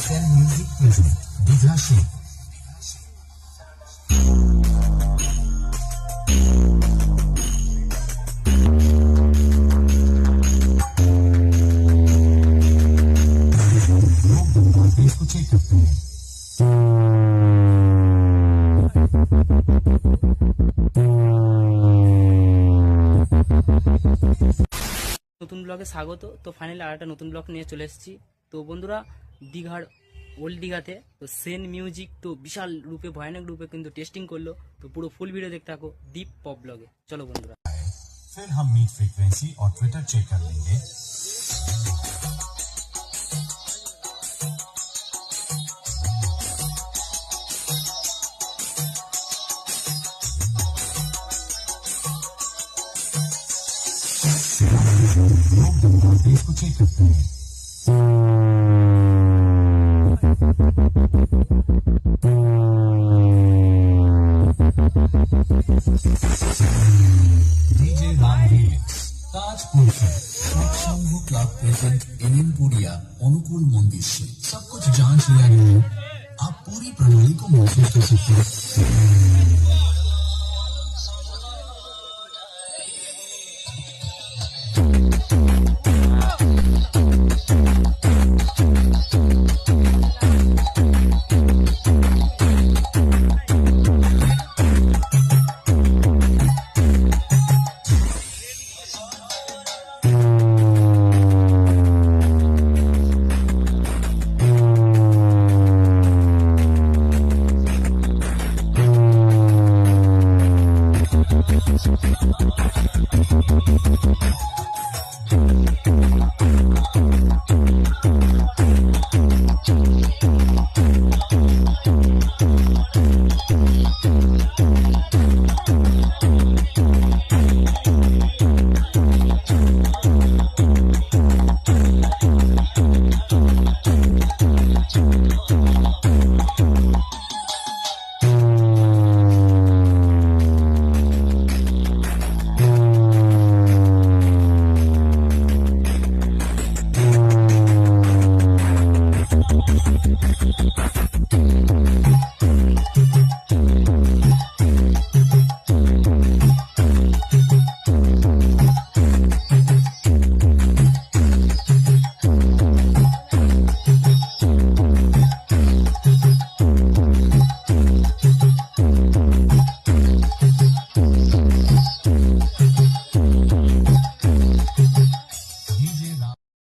Sen music present Digha শীত। इसको check करते हैं। নতুন ব্লগে স্বাগত। তো ফাইনালি আর একটা নতুন ব্লগ নিয়ে চলে এসেছি। তো বন্ধুরা, দীঘার ওল্ড দীঘাতে তো সেন মিউজিক তো বিশাল রূপে ভয়ানক রূপে কিন্তু টেস্টিং করলো। তো পুরো ফুল ভিডিও দেখতে থাকো দীপ পপ ব্লগে। চলো বন্ধুরা, फिर हम मीट फ्रीक्वेंसी और ट्विटर चेक कर लेंगे। इसको चेक करते हैं। डीजे राम रिमिक्स ताजपुर से सत्संग क्लब प्रेजेंट एनपुरिया अनुकूल मंदिर से सब कुछ जांच लिया गया है। आप पूरी प्रणाली को महसूस कर सकते हैं।